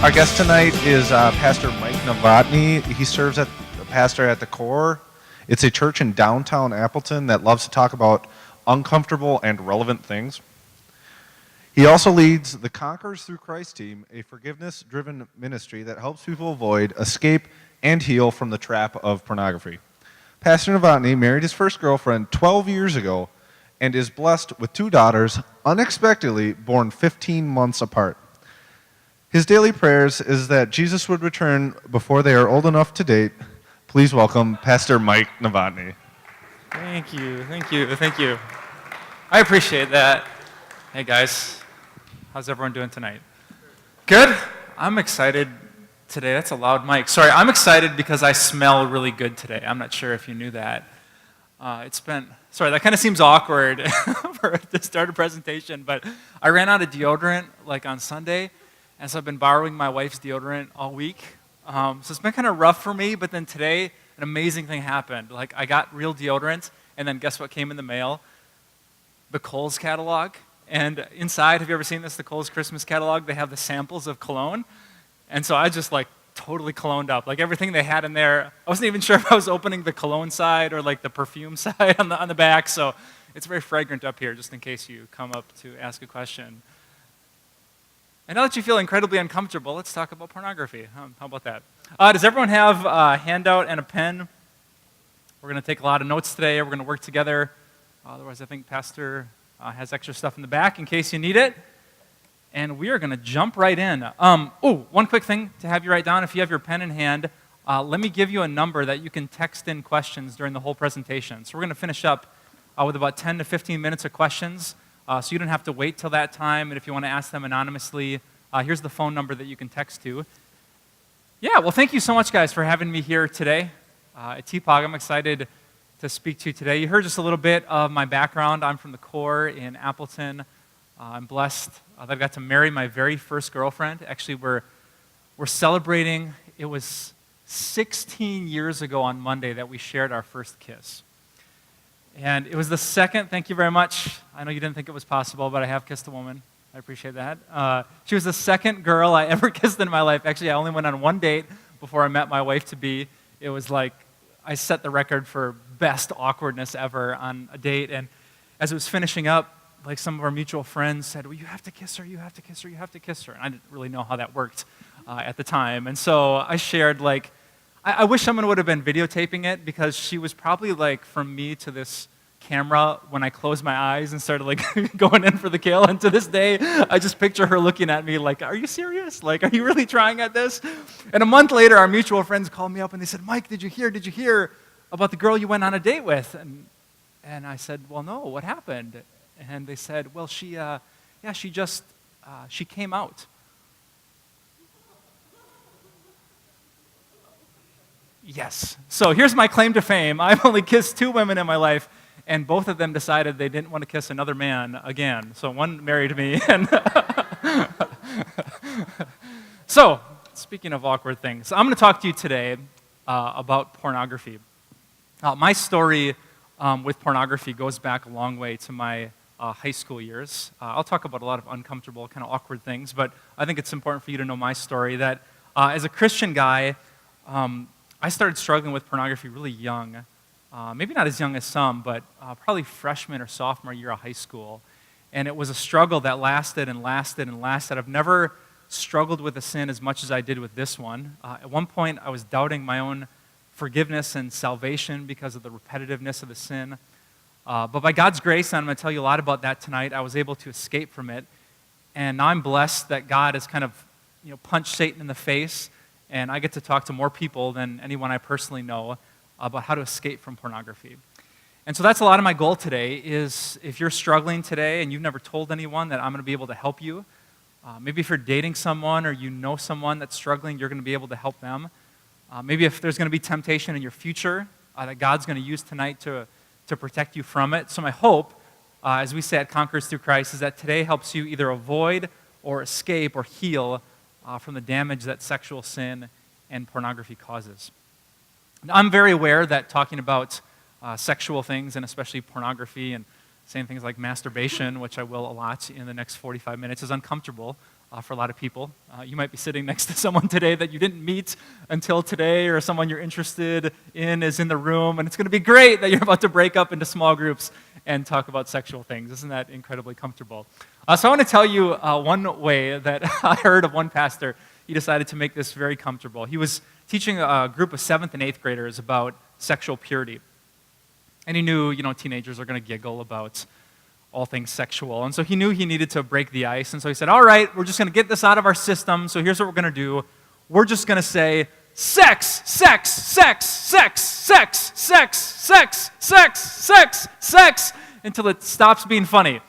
Our guest tonight is Pastor Mike Novotny. He serves as the pastor at the Core. It's a church in downtown Appleton that loves to talk about uncomfortable and relevant things. He also leads the Conquerors Through Christ team, a forgiveness-driven ministry that helps people avoid, escape, and heal from the trap of pornography. Pastor Novotny married his first girlfriend 12 years ago and is blessed with 2 daughters, unexpectedly born 15 months apart. His daily prayers is that Jesus would return before they are old enough to date. Please welcome Pastor Mike Novotny. Thank you. I appreciate that. Hey guys, how's everyone doing tonight? Good? I'm excited today. That's a loud mic. Sorry, I'm excited because I smell really good today. I'm not sure if you knew that. Sorry, that kind of seems awkward to start a presentation, but I ran out of deodorant like on Sunday. And so I've been borrowing my wife's deodorant all week. So it's been kind of rough for me, but then today, an amazing thing happened. Like, I got real deodorant, and then guess what came in the mail? The Kohl's catalog. And inside, have you ever seen this, the Kohl's Christmas catalog? They have the samples of cologne. And so I just, totally cologned up. Like, everything they had in there, I wasn't even sure if I was opening the cologne side or, the perfume side on the back. So it's very fragrant up here, just in case you come up to ask a question. And now that you feel incredibly uncomfortable, let's talk about pornography. How about that? Does everyone have a handout and a pen? We're going to take a lot of notes today. We're going to work together. Otherwise, I think Pastor has extra stuff in the back in case you need it. And we are going to jump right in. One quick thing to have you write down. If you have your pen in hand, let me give you a number that you can text in questions during the whole presentation. So we're going to finish up with about 10 to 15 minutes of questions. So you don't have to wait till that time, and if you want to ask them anonymously, here's the phone number that you can text to. Yeah, well, thank you so much, guys, for having me here today at TPOG. I'm excited to speak to you today. You heard just a little bit of my background. I'm from the Core in Appleton. I'm blessed that I got to marry my very first girlfriend. Actually, we're celebrating. It was 16 years ago on Monday that we shared our first kiss. And it was the second, thank you very much. I know you didn't think it was possible, but I have kissed a woman. I appreciate that. She was the second girl I ever kissed in my life. Actually, I only went on one date before I met my wife-to-be. It was like I set the record for best awkwardness ever on a date. And as it was finishing up, some of our mutual friends said, well, you have to kiss her, you have to kiss her, you have to kiss her. And I didn't really know how that worked at the time. And so I shared, I wish someone would have been videotaping it because she was probably from me to this camera when I closed my eyes and started going in for the kill. And to this day, I just picture her looking at me are you serious? Are you really trying at this? And a month later, our mutual friends called me up and they said, Mike, did you hear about the girl you went on a date with? And I said, well, no, what happened? And they said, well, she came out. Yes. So here's my claim to fame. I've only kissed 2 women in my life, and both of them decided they didn't want to kiss another man again. So one married me. And so, speaking of awkward things, I'm going to talk to you today about pornography. My story with pornography goes back a long way to my high school years. I'll talk about a lot of uncomfortable, kind of awkward things, but I think it's important for you to know my story, that as a Christian guy, I started struggling with pornography really young. Maybe not as young as some, but probably freshman or sophomore year of high school. And it was a struggle that lasted and lasted and lasted. I've never struggled with a sin as much as I did with this one. At one point, I was doubting my own forgiveness and salvation because of the repetitiveness of the sin. But by God's grace, and I'm going to tell you a lot about that tonight, I was able to escape from it. And now I'm blessed that God has kind of punched Satan in the face, and I get to talk to more people than anyone I personally know about how to escape from pornography. And so that's a lot of my goal today is if you're struggling today and you've never told anyone, that I'm going to be able to help you. Maybe if you're dating someone or you know someone that's struggling, you're going to be able to help them. Maybe if there's going to be temptation in your future that God's going to use tonight to protect you from it. So my hope, as we say at Conquerors Through Christ, is that today helps you either avoid or escape or heal from the damage that sexual sin and pornography causes. Now, I'm very aware that talking about sexual things, and especially pornography, and saying things like masturbation, which I will a lot in the next 45 minutes, is uncomfortable for a lot of people. You might be sitting next to someone today that you didn't meet until today, or someone you're interested in is in the room, and it's going to be great that you're about to break up into small groups and talk about sexual things. Isn't that incredibly comfortable? So I want to tell you one way that I heard of one pastor. He decided to make this very comfortable. He was teaching a group of 7th and 8th graders about sexual purity. And he knew, teenagers are going to giggle about all things sexual. And so he knew he needed to break the ice. And so he said, all right, we're just going to get this out of our system. So here's what we're going to do. We're just going to say, sex, sex, sex, sex, sex, sex, sex, sex, sex, sex, until it stops being funny.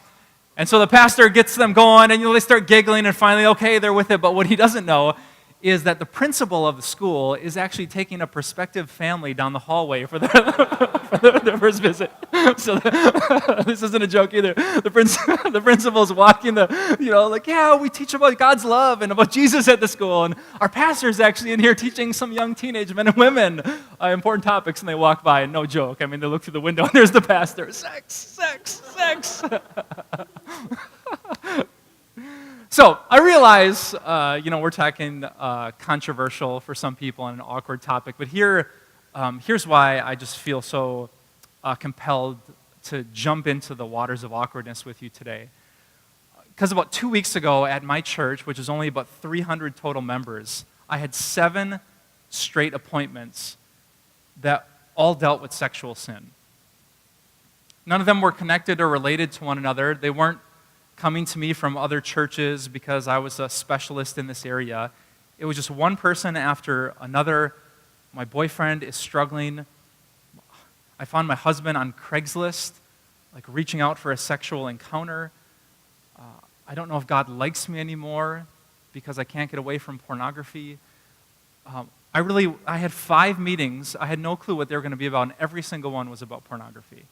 And so the pastor gets them going, and they start giggling, and finally, okay, they're with it. But what he doesn't know is that the principal of the school is actually taking a prospective family down the hallway for their first visit. So this isn't a joke either. The principal's walking yeah, we teach about God's love and about Jesus at the school, and our pastor's actually in here teaching some young teenage men and women important topics, and they walk by, and no joke, they look through the window, and there's the pastor. Sex, sex, sex. So I realize, we're talking controversial for some people and an awkward topic, but here's why I just feel so compelled to jump into the waters of awkwardness with you today. Because about 2 weeks ago at my church, which is only about 300 total members, I had 7 straight appointments that all dealt with sexual sin. None of them were connected or related to one another. They weren't coming to me from other churches because I was a specialist in this area. It was just one person after another. My boyfriend is struggling. I found my husband on Craigslist, reaching out for a sexual encounter. I don't know if God likes me anymore because I can't get away from pornography. I had 5 meetings. I had no clue what they were going to be about, and every single one was about pornography.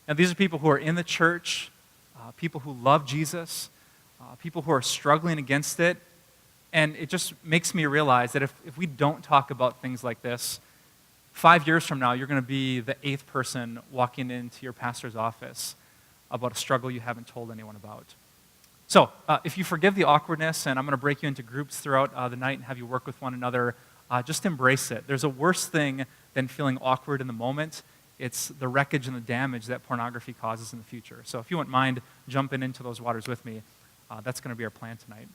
Now, these are people who are in the church, people who love Jesus, people who are struggling against it, and it just makes me realize that if we don't talk about things like this, 5 years from now, you're going to be the 8th person walking into your pastor's office about a struggle you haven't told anyone about. So, if you forgive the awkwardness, and I'm going to break you into groups throughout the night and have you work with one another, just embrace it. There's a worse thing than feeling awkward in the moment. It's the wreckage and the damage that pornography causes in the future. So if you wouldn't mind jumping into those waters with me, that's going to be our plan tonight.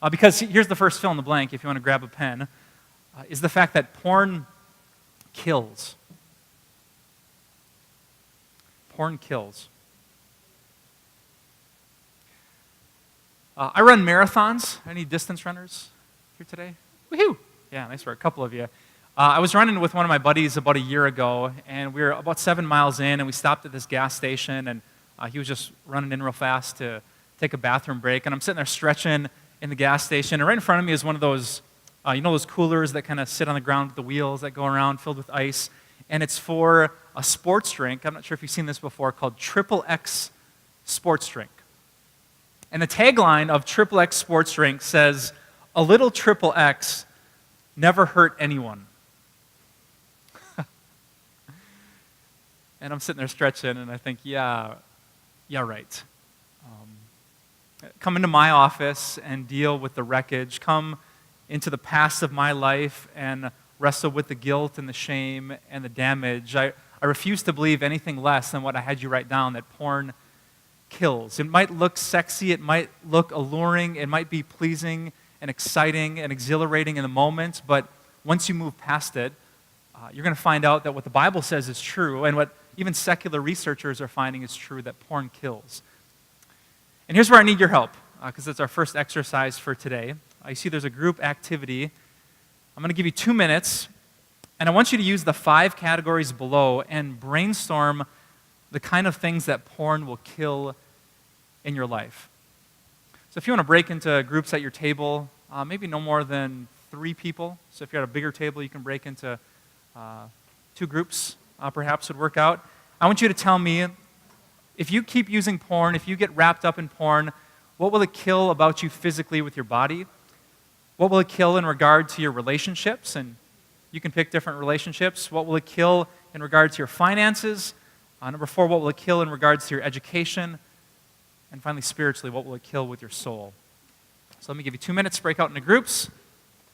Because here's the first fill in the blank, if you want to grab a pen, is the fact that porn kills. Porn kills. I run marathons. Any distance runners here today? Woohoo! Yeah, nice for a couple of you. I was running with one of my buddies about a year ago, and we were about 7 miles in, and we stopped at this gas station, and he was just running in real fast to take a bathroom break, and I'm sitting there stretching in the gas station, and right in front of me is one of those, those coolers that kind of sit on the ground with the wheels that go around filled with ice, and it's for a sports drink. I'm not sure if you've seen this before, called XXX Sports Drink. And the tagline of XXX Sports Drink says, "A little XXX never hurt anyone." And I'm sitting there stretching, and I think, yeah, right. Come into my office and deal with the wreckage. Come into the past of my life and wrestle with the guilt and the shame and the damage. I refuse to believe anything less than what I had you write down, that porn kills. It might look sexy, it might look alluring, it might be pleasing and exciting and exhilarating in the moment, but once you move past it, you're going to find out that what the Bible says is true, and what even secular researchers are finding is true, that porn kills. And here's where I need your help, because it's our first exercise for today. You see there's a group activity. I'm going to give you 2 minutes, and I want you to use the 5 categories below and brainstorm the kind of things that porn will kill in your life. So if you want to break into groups at your table, maybe no more than 3 people. So if you're at a bigger table, you can break into 2 groups, perhaps would work out. I want you to tell me, if you keep using porn, if you get wrapped up in porn, what will it kill about you physically with your body? What will it kill in regard to your relationships? And you can pick different relationships. What will it kill in regard to your finances? Number 4, what will it kill in regards to your education? And finally, spiritually, what will it kill with your soul? So let me give you 2 minutes to break out into groups,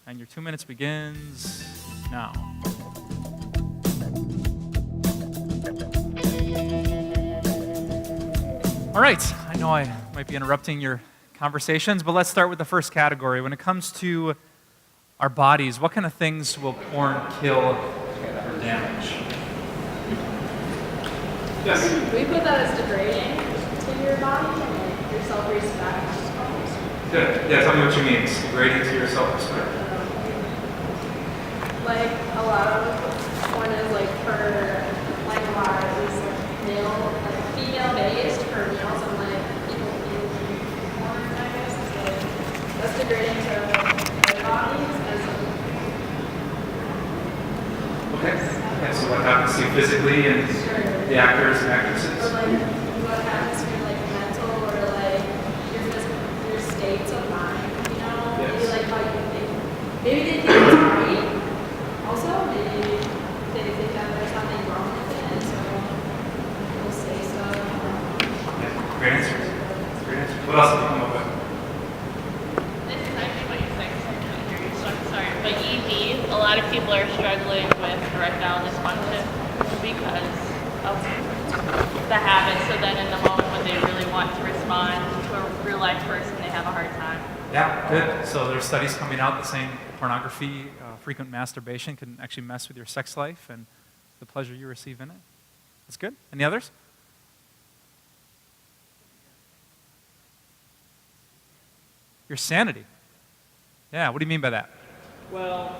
and your 2 minutes begins now. All right, I know I might be interrupting your conversations, but let's start with the first category. When it comes to our bodies, what kind of things will porn kill or damage? Yes? We put that as degrading to your body and your self-respect. Good. Yeah, tell me what you mean. It's degrading to your self-respect. Like, a lot of porn is like for, like, a lot is male, like female-based for males and like people feel porn, I guess. It's like, that's degrading to their bodies as a. Okay. Yeah, so what happens to you physically and the actors and actresses? Or like what happens to your like mental or like your physical, your states of mind, you know? Yes. Maybe like how you think. Maybe they think it's right. Also, maybe they think that there's nothing wrong with it, and so they'll say so. Yeah, great answers. Great answers. What else have you come up with? This is actually what you said, 'cause I can't hear you, so I'm sorry. But ED, a lot of people are struggling with erectile dysfunction because of the habit. So then in the moment when they really want to respond to a real life person, they have a hard time. Yeah, good. So there's studies coming out that saying pornography, frequent masturbation can actually mess with your sex life and the pleasure you receive in it. That's good. Any others? Your sanity. Yeah, what do you mean by that? Well,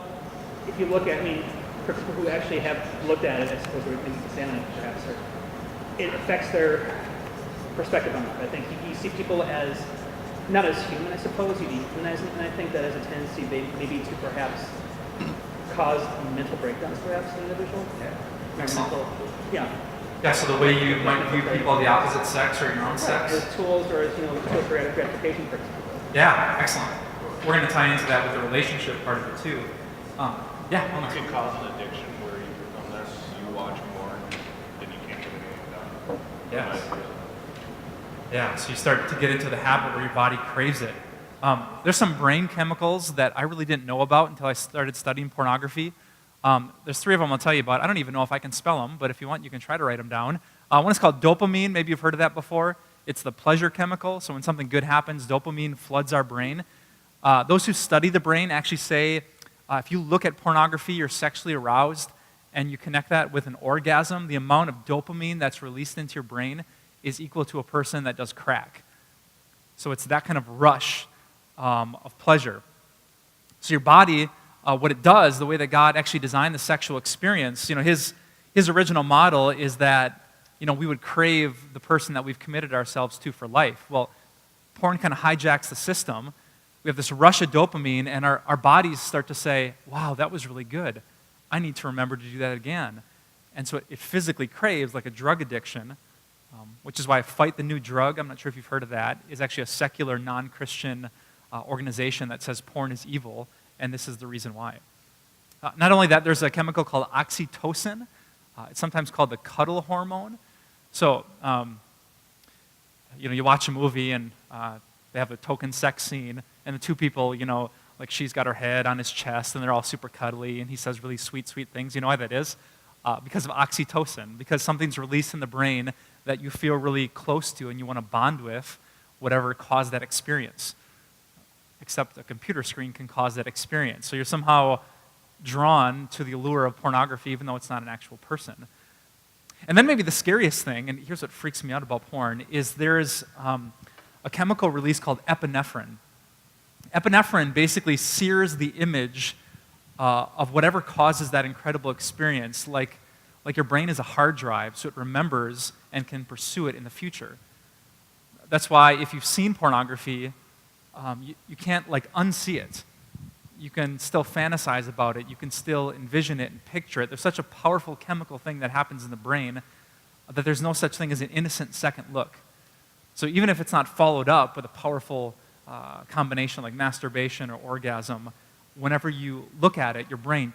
if you look at, for people who actually have looked at it, I suppose we're examining it perhaps, it affects their perspective on it. I think you see people as, not as human, I suppose, you dehumanize them, and I think that has a tendency maybe to perhaps cause mental breakdowns perhaps in an individual. Yeah. Mental, yeah. Yeah, so the way you might view people of the opposite sex or your own sex? As tools or as, tools for gratification, for example. Yeah, excellent. We're going to tie into that with the relationship part of it too. Yeah, It could cause an addiction where you, unless you watch porn, then you can't get anything done. Yes. Yeah, so you start to get into the habit where your body craves it. There's some brain chemicals that I really didn't know about until I started studying pornography. There's 3 of them I'll tell you about. I don't even know if I can spell them, but if you want, you can try to write them down. One is called dopamine. Maybe you've heard of that before. It's the pleasure chemical. So when something good happens, dopamine floods our brain. Those who study the brain actually say if you look at pornography, you're sexually aroused, and you connect that with an orgasm, the amount of dopamine that's released into your brain is equal to a person that does crack. So it's that kind of rush of pleasure. So your body, what it does, the way that God actually designed the sexual experience, his original model is that we would crave the person that we've committed ourselves to for life. Well, porn kind of hijacks the system. We have this rush of dopamine, and our bodies start to say, wow, that was really good. I need to remember to do that again. And so it physically craves, like a drug addiction, which is why Fight the New Drug, I'm not sure if you've heard of that, is actually a secular, non-Christian organization that says porn is evil, and this is the reason why. Not only that, there's a chemical called oxytocin. It's sometimes called the cuddle hormone. So, you watch a movie, and they have a token sex scene, and the 2 people, like she's got her head on his chest, and they're all super cuddly, and he says really sweet, sweet things. You know why that is? Because of oxytocin, because something's released in the brain that you feel really close to and you want to bond with, whatever caused that experience. Except a computer screen can cause that experience. So you're somehow drawn to the allure of pornography, even though it's not an actual person. And then maybe the scariest thing, and here's what freaks me out about porn, is there's a chemical release called epinephrine. Epinephrine basically sears the image of whatever causes that incredible experience, like your brain is a hard drive, so it remembers and can pursue it in the future. That's why if you've seen pornography, you can't unsee it. You can still fantasize about it. You can still envision it and picture it. There's such a powerful chemical thing that happens in the brain that there's no such thing as an innocent second look. So even if it's not followed up with a powerful combination like masturbation or orgasm, whenever you look at it, your brain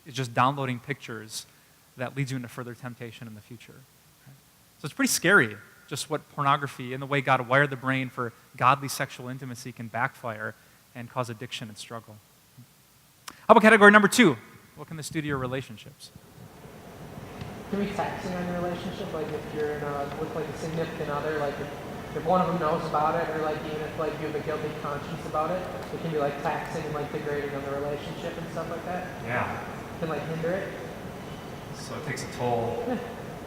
is just downloading pictures that leads you into further temptation in the future. So it's pretty scary just what pornography and the way God wired the brain for godly sexual intimacy can backfire and cause addiction and struggle. How about category number 2? What can this do to your relationships? Can be taxing on your relationship, like if you're in with like a significant other, like if one of them knows about it, or like even if like you have a guilty conscience about it, it can be like taxing and like degrading on the relationship and stuff like that. Yeah. It can like hinder it. So it takes a toll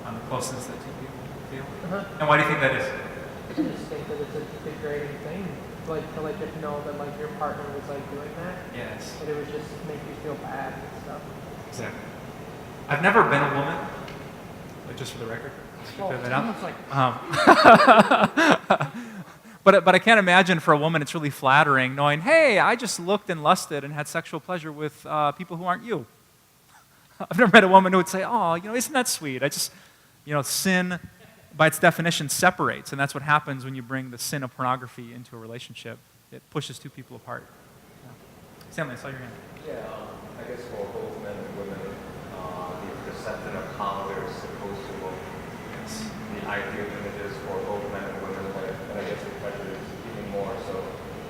on the closeness that two people feel. Uh-huh. And why do you think that is? I just think that it's a degrading thing, like to like just know that like your partner was like doing that. Yes. And it would just make you feel bad and stuff. Exactly. I've never been a woman, like just for the record. Well, Clear that out. almost like But I can't imagine for a woman it's really flattering knowing, hey, I just looked and lusted and had sexual pleasure with people who aren't you. I've never met a woman who would say, oh, isn't that sweet? I just, sin by its definition separates, and that's what happens when you bring the sin of pornography into a relationship. It pushes two people apart. Yeah. Stanley, I saw your hand. Yeah, I guess for both men and women, the perception of how they're supposed to look, the ideal images for both men and women, and I guess the pressure is even more so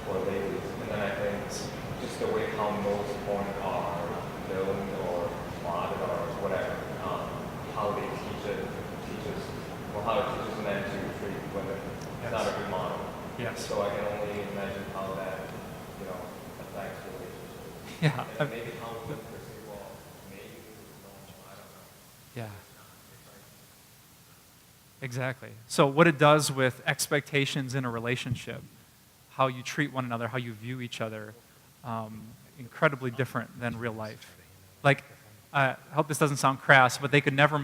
for ladies. And then I think just the way how most porn are filmed or plotted or whatever, how they teaches, or how it teaches men to treat women. It's not a good model. Yes. So I can only imagine how that, affects relationships. Yeah. And maybe how women perceive, well, maybe this is normal, I don't know. Yeah. Exactly. So what it does with expectations in a relationship, how you treat one another, how you view each other, incredibly different than real life. Like, I hope this doesn't sound crass, but they could never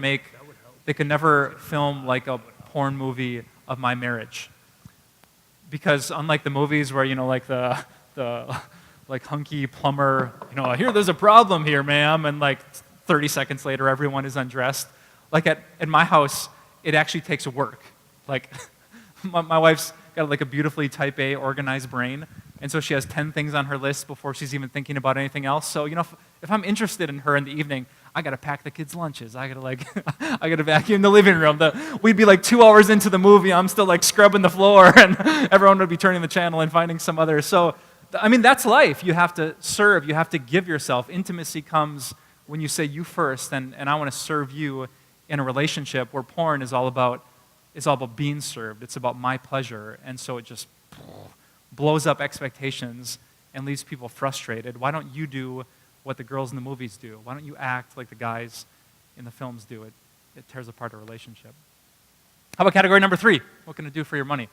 film like a porn movie of my marriage. Because unlike the movies where, like the like hunky plumber, I hear there's a problem here, ma'am, and like 30 seconds later everyone is undressed. Like at my house, it actually takes work. Like my wife's got like a beautifully type A organized brain, and so she has 10 things on her list before she's even thinking about anything else. So, if I'm interested in her in the evening, I got to pack the kids' lunches. I got to I got to vacuum the living room. We'd be like 2 hours into the movie. I'm still like scrubbing the floor, and everyone would be turning the channel and finding some other. So, that's life. You have to serve. You have to give yourself. Intimacy comes when you say you first, and I want to serve you in a relationship where porn is all about being served. It's about my pleasure, and so it just blows up expectations and leaves people frustrated. Why don't you do what the girls in the movies do? Why don't you act like the guys in the films do? It tears apart a relationship. How about category number 3? What can it do for your money?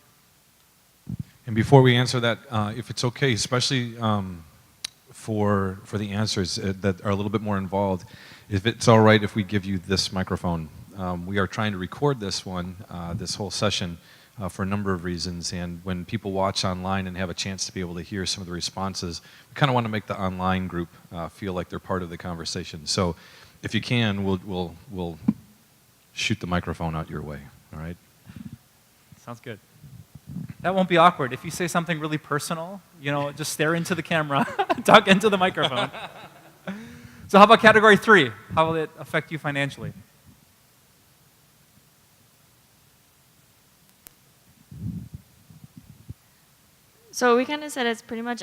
And before we answer that, if it's okay, especially for the answers that are a little bit more involved, if it's all right if we give you this microphone. We are trying to record this whole session, for a number of reasons, and when people watch online and have a chance to be able to hear some of the responses, we kind of want to make the online group feel like they're part of the conversation. So if you can, we'll shoot the microphone out your way, all right? Sounds good. That won't be awkward. If you say something really personal, just stare into the camera, talk into the microphone. So how about category 3? How will it affect you financially? So we kind of said it's pretty much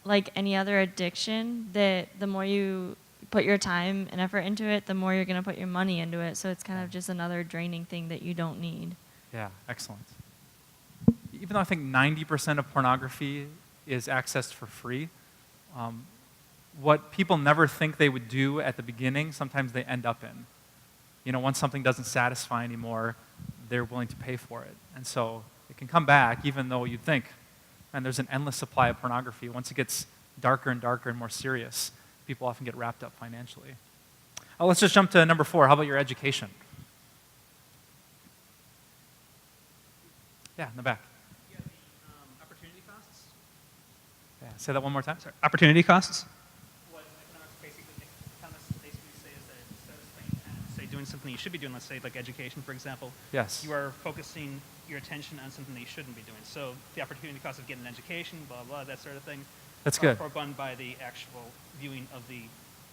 like any other addiction, that the more you put your time and effort into it, the more you're going to put your money into it. So it's kind of just another draining thing that you don't need. Yeah, excellent. Even though I think 90% of pornography is accessed for free, what people never think they would do at the beginning, sometimes they end up in. Once something doesn't satisfy anymore, they're willing to pay for it. And so it can come back even though you'd think, and there's an endless supply of pornography. Once it gets darker and darker and more serious, people often get wrapped up financially. Let's just jump to number 4. How about your education? Yeah, in the back. Yeah, the opportunity costs. Yeah, say that one more time. Sorry, opportunity costs. What economists basically say is that instead of doing something you should be doing, let's say like education, for example, Yes. you are focusing your attention on something that you shouldn't be doing. So the opportunity cost of getting an education, blah, blah, that sort of thing. That's good. Foregone by the actual viewing of the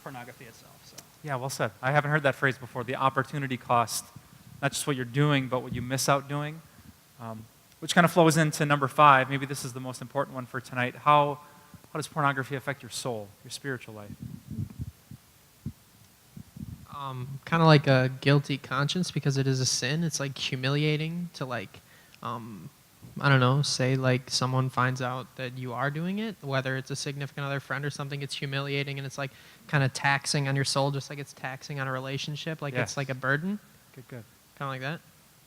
pornography itself. So. Yeah, well said. I haven't heard that phrase before, the opportunity cost not just what you're doing, but what you miss out doing, which kind of flows into number 5. Maybe this is the most important one for tonight. How does pornography affect your soul, your spiritual life? Kind of like a guilty conscience because it is a sin. It's like humiliating to I don't know, say like someone finds out that you are doing it, whether it's a significant other, friend or something, it's humiliating and it's like kind of taxing on your soul, just like it's taxing on a relationship, like Yes. it's like a burden. Good. Kind of like that?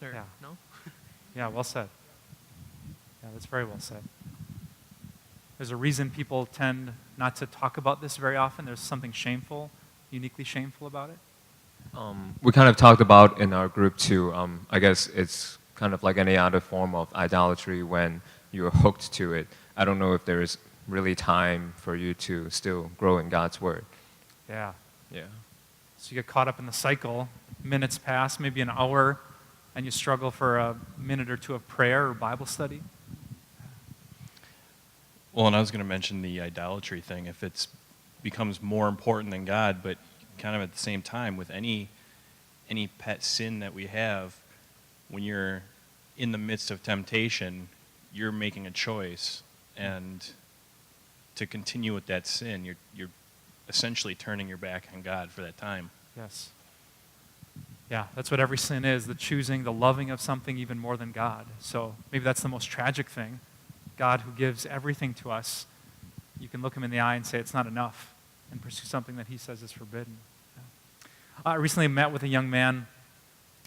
Or, Yeah. No? Yeah, well said. Yeah, that's very well said. There's a reason people tend not to talk about this very often. There's something shameful, uniquely shameful about it. We kind of talked about in our group too, I guess it's kind of like any other form of idolatry when you're hooked to it. I don't know if there is really time for you to still grow in God's Word. Yeah. Yeah. So you get caught up in the cycle, minutes pass, maybe an hour, and you struggle for a minute or two of prayer or Bible study. Well, and I was going to mention the idolatry thing. If it becomes more important than God, but kind of at the same time with any pet sin that we have, when you're in the midst of temptation, you're making a choice, and to continue with that sin, you're essentially turning your back on God for that time. Yes. Yeah, that's what every sin is, the choosing, the loving of something even more than God. So maybe that's the most tragic thing. God who gives everything to us, you can look him in the eye and say it's not enough and pursue something that he says is forbidden. Yeah. I recently met with a young man,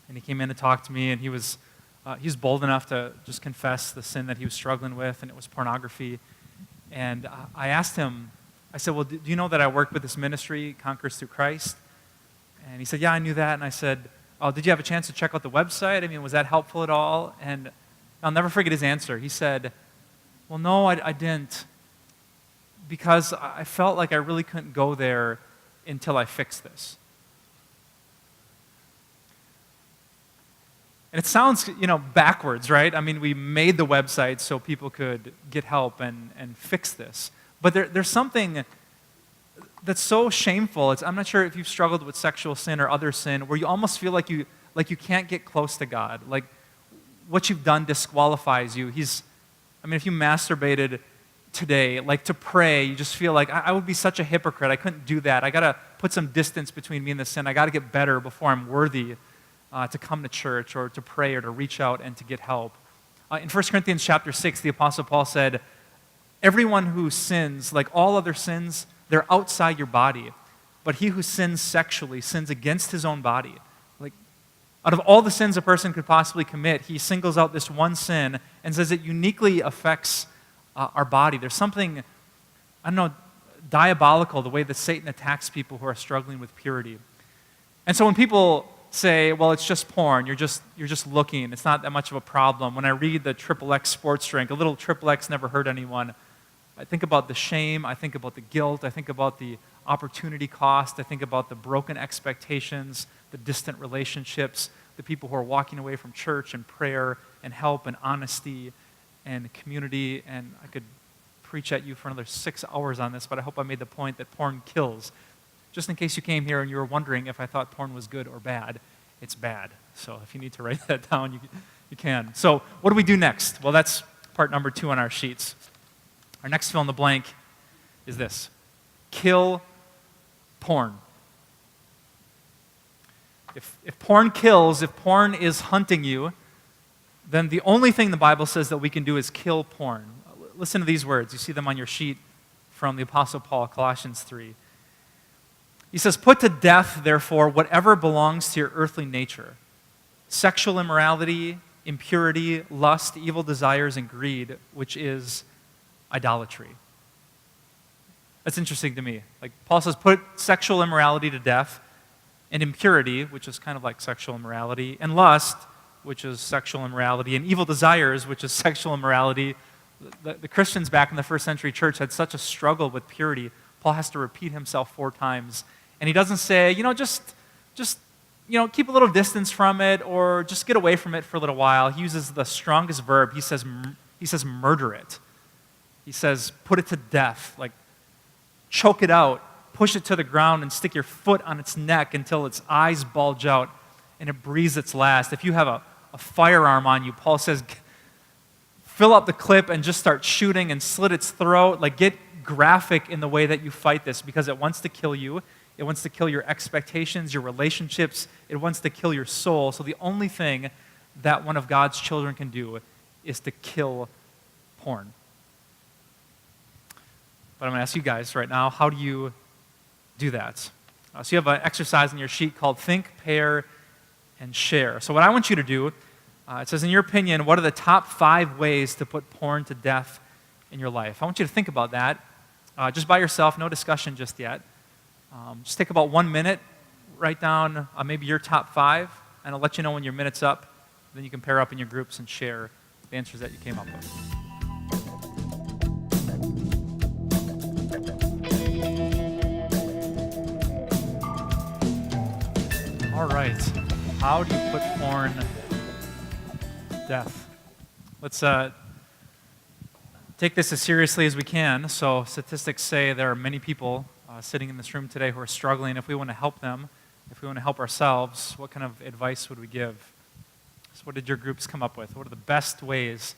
and he came in to talk to me, and he was bold enough to just confess the sin that he was struggling with, and it was pornography. And I asked him, I said, well, do you know that I work with this ministry, Conquers Through Christ? And he said, yeah, I knew that. And I said, oh, did you have a chance to check out the website? I mean, was that helpful at all? And I'll never forget his answer. He said, well, no, I didn't, because I felt like I really couldn't go there until I fixed this. And it sounds, backwards, right? I mean, we made the website so people could get help and fix this. But there's something that's so shameful. I'm not sure if you've struggled with sexual sin or other sin, where you almost feel like you can't get close to God. Like what you've done disqualifies you. If you masturbated today, like to pray, you just feel like I would be such a hypocrite. I couldn't do that. I got to put some distance between me and the sin. I got to get better before I'm worthy to come to church or to pray or to reach out and to get help. In 1 Corinthians chapter 6, the Apostle Paul said, everyone who sins, like all other sins, they're outside your body. But he who sins sexually sins against his own body. Like, out of all the sins a person could possibly commit, he singles out this one sin and says it uniquely affects our body. There's something, diabolical, the way that Satan attacks people who are struggling with purity. And so when people say, well, it's just porn, you're just looking, it's not that much of a problem. When I read the XXX sports drink, a little XXX never hurt anyone, I think about the shame, I think about the guilt, I think about the opportunity cost, I think about the broken expectations, the distant relationships, the people who are walking away from church and prayer and help and honesty and community. And I could preach at you for another 6 hours on this, but I hope I made the point that porn kills. Just in case you came here and you were wondering if I thought porn was good or bad, it's bad. So if you need to write that down, you can. So what do we do next? Well, that's part number 2 on our sheets. Our next fill in the blank is this: kill porn. If porn kills, if porn is hunting you, then the only thing the Bible says that we can do is kill porn. Listen to these words. You see them on your sheet from the Apostle Paul, Colossians 3. He says, put to death, therefore, whatever belongs to your earthly nature: sexual immorality, impurity, lust, evil desires, and greed, which is idolatry. That's interesting to me. Like Paul says, put sexual immorality to death, and impurity, which is kind of like sexual immorality, and lust, which is sexual immorality, and evil desires, which is sexual immorality. The Christians back in the first century church had such a struggle with purity. Paul has to repeat himself 4 times. And he doesn't say, just keep a little distance from it or just get away from it for a little while. He uses the strongest verb. He says murder it. He says put it to death, like choke it out, push it to the ground and stick your foot on its neck until its eyes bulge out and it breathes its last. If you have a firearm on you, Paul says, fill up the clip and just start shooting and slit its throat. Like, get graphic in the way that you fight this, because it wants to kill you. It wants to kill your expectations, your relationships. It wants to kill your soul. So the only thing that one of God's children can do is to kill porn. But I'm going to ask you guys right now, how do you do that? So you have an exercise on your sheet called Think, Pair, and Share. So what I want you to do, it says, in your opinion, what are the top 5 ways to put porn to death in your life? I want you to think about that just by yourself, no discussion just yet. Just take about 1 minute, write down maybe your top 5, and I'll let you know when your minute's up. Then you can pair up in your groups and share the answers that you came up with. All right. How do you put porn to death? Let's take this as seriously as we can. So statistics say there are many people sitting in this room today who are struggling. If we want to help them, if we want to help ourselves, what kind of advice would we give? So what did your groups come up with? What are the best ways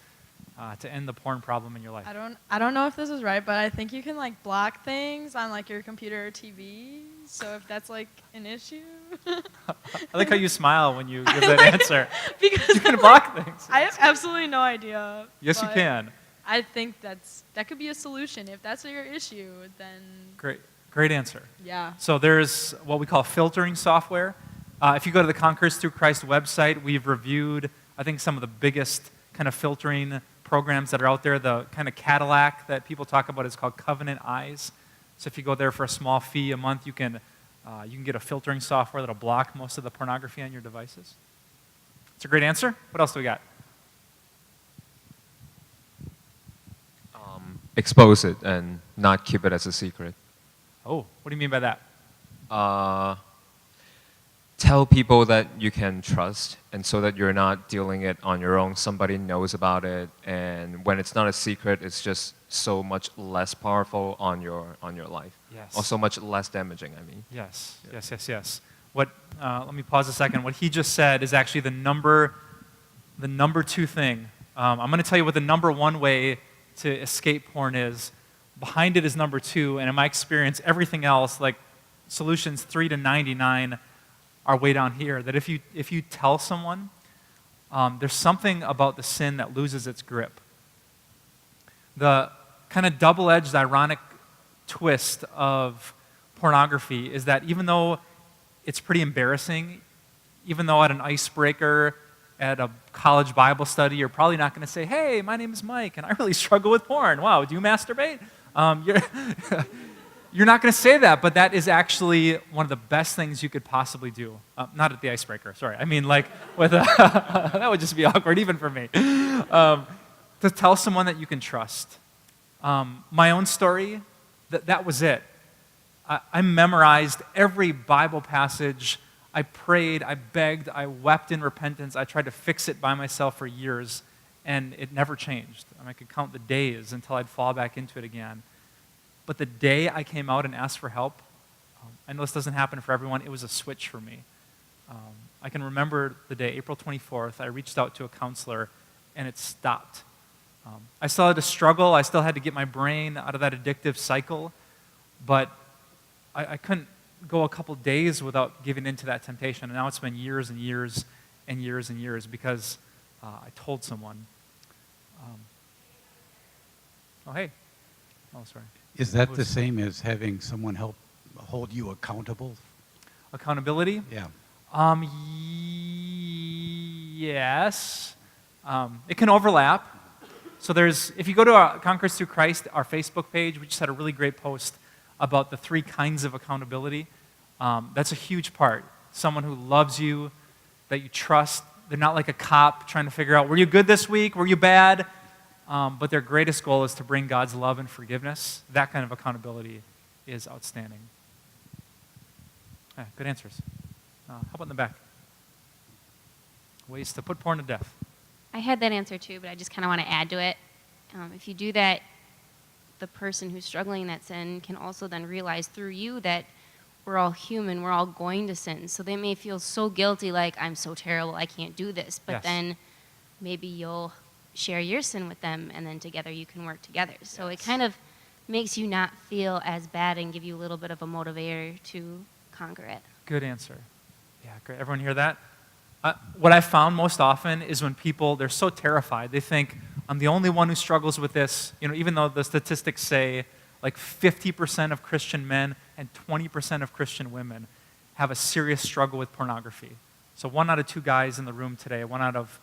to end the porn problem in your life? I don't know if this is right, but I think you can like block things on like your computer or TV. So if that's like an issue. I like how you smile when you give that answer. Because you can block things. I have absolutely no idea. Yes, you can. I think that could be a solution. If that's your issue, then Great answer. yeah. So there's what we call filtering software. If you go to the Conquerors Through Christ website, we've reviewed, I think, some of the biggest kind of filtering programs that are out there. The kind of Cadillac that people talk about is called Covenant Eyes. So if you go there for a small fee a month, you can get a filtering software that'll block most of the pornography on your devices. It's a great answer. What else do we got? Expose it and not keep it as a secret. Oh, what do you mean by that? Tell people that you can trust, and so that you're not dealing it on your own. Somebody knows about it, and when it's not a secret, it's just so much less powerful on your life. Yes. Or so much less damaging, I mean. Yes, yes. What? Let me pause a second. What he just said is actually the number 2 thing. I'm going to tell you what the number 1 way to escape porn is. Behind it is number 2, and in my experience, everything else, like solutions 3 to 99, are way down here. That if you tell someone, there's something about the sin that loses its grip. The kind of double-edged, ironic twist of pornography is that even though it's pretty embarrassing, even though at an icebreaker, at a college Bible study, you're probably not going to say, hey, my name is Mike, and I really struggle with porn. Wow, do you masturbate? You're not going to say that, but that is actually one of the best things you could possibly do. Not at the icebreaker, sorry. I mean, like, with that would just be awkward, even for me. To tell someone that you can trust. My own story, that was it. I memorized every Bible passage. I prayed, I begged, I wept in repentance. I tried to fix it by myself for years, and it never changed. I could count the days until I'd fall back into it again. But the day I came out and asked for help, I know this doesn't happen for everyone, it was a switch for me. I can remember the day, April 24th, I reached out to a counselor, and it stopped. I still had to struggle, I still had to get my brain out of that addictive cycle, but I couldn't go a couple days without giving into that temptation. And now it's been years and years and years and years because I told someone. Oh, hey. Oh, sorry. Is that the same as having someone help hold you accountable? Accountability? Yeah. Yes. It can overlap. So if you go to our Conquerors Through Christ, our Facebook page, we just had a really great post about the 3 kinds of accountability. That's a huge part. Someone who loves you, that you trust. They're not like a cop trying to figure out, were you good this week? Were you bad? But their greatest goal is to bring God's love and forgiveness. That kind of accountability is outstanding. Yeah, good answers. How about in the back? Ways to put porn to death. I had that answer too, but I just kind of want to add to it. If you do that, the person who's struggling in that sin can also then realize through you that we're all human, we're all going to sin. So they may feel so guilty, like, I'm so terrible, I can't do this. But Yes. then maybe you'll share your sin with them, and then together you can work together. So it kind of makes you not feel as bad and give you a little bit of a motivator to conquer it. Good answer. Yeah, great. Everyone hear that? What I found most often is when people, they're so terrified, they think, I'm the only one who struggles with this. You know, even though the statistics say like 50% of Christian men and 20% of Christian women have a serious struggle with pornography. So 1 out of 2 guys in the room today, 1 out of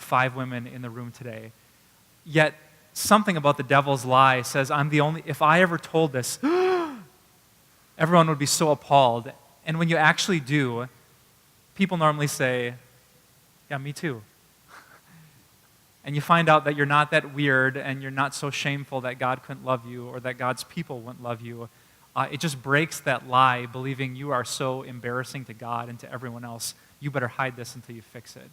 5 women in the room today. Yet something about the devil's lie says, I'm the only, if I ever told this, everyone would be so appalled. And when you actually do, people normally say, yeah, me too. And you find out that you're not that weird and you're not so shameful that God couldn't love you or that God's people wouldn't love you. It just breaks that lie, believing you are so embarrassing to God and to everyone else. You better hide this until you fix it.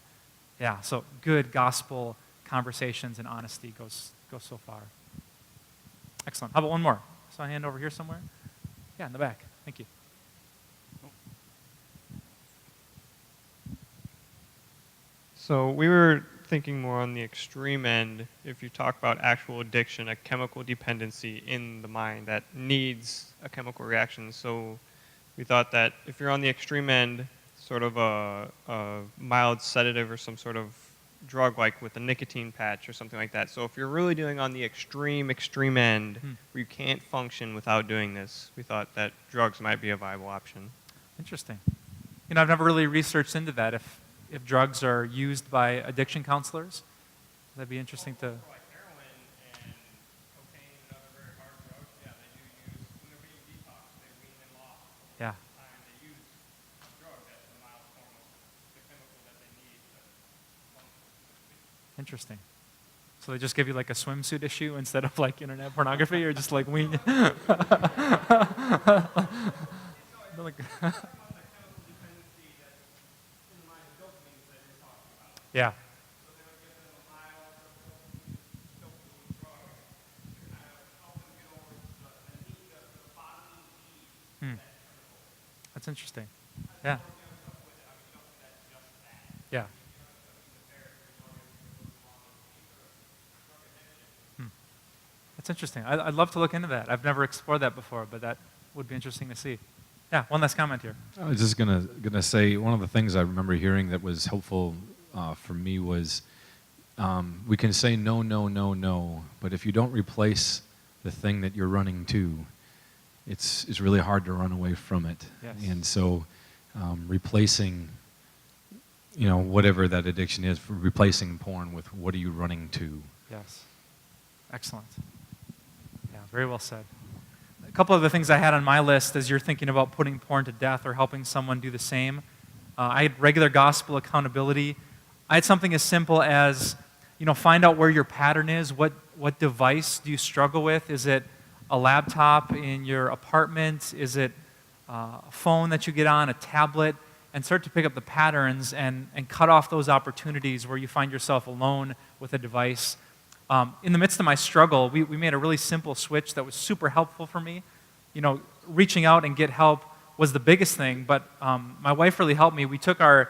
Yeah, so good gospel conversations and honesty goes so far. Excellent. How about one more? So I hand over here somewhere. Yeah, in the back. Thank you. So we were thinking more on the extreme end, if you talk about actual addiction, a chemical dependency in the mind that needs a chemical reaction. So we thought that if you're on the extreme end, sort of a mild sedative or some sort of drug like with a nicotine patch or something like that. So if you're really doing on the extreme end, where you can't function without doing this, we thought that drugs might be a viable option. Interesting. You know, I've never really researched into that. If drugs are used by addiction counselors, that'd be interesting to. Like heroin and cocaine and other very hard drugs, yeah, they do use, when they're being detoxed, they wean them off. Yeah. Time they use a drug that's the mild form of the chemical that they need to function. Interesting. So they just give you like a swimsuit issue instead of like internet pornography, or just like wean. Yeah. That's interesting. Yeah. Yeah. That's interesting. I'd love to look into that. I've never explored that before, but that would be interesting to see. Yeah, one last comment here. I was just gonna say, one of the things I remember hearing that was helpful for me was, we can say no, no, no, no, but if you don't replace the thing that you're running to, it's really hard to run away from it. Yes. And so replacing, whatever that addiction is, replacing porn with what are you running to? Yes. Excellent. Yeah, very well said. A couple of the things I had on my list as you're thinking about putting porn to death or helping someone do the same. I had regular gospel accountability. I had something as simple as, find out where your pattern is. What device do you struggle with? Is it a laptop in your apartment? Is it a phone that you get on, a tablet? And start to pick up the patterns and cut off those opportunities where you find yourself alone with a device. In the midst of my struggle, we made a really simple switch that was super helpful for me. Reaching out and get help was the biggest thing, but my wife really helped me. We took our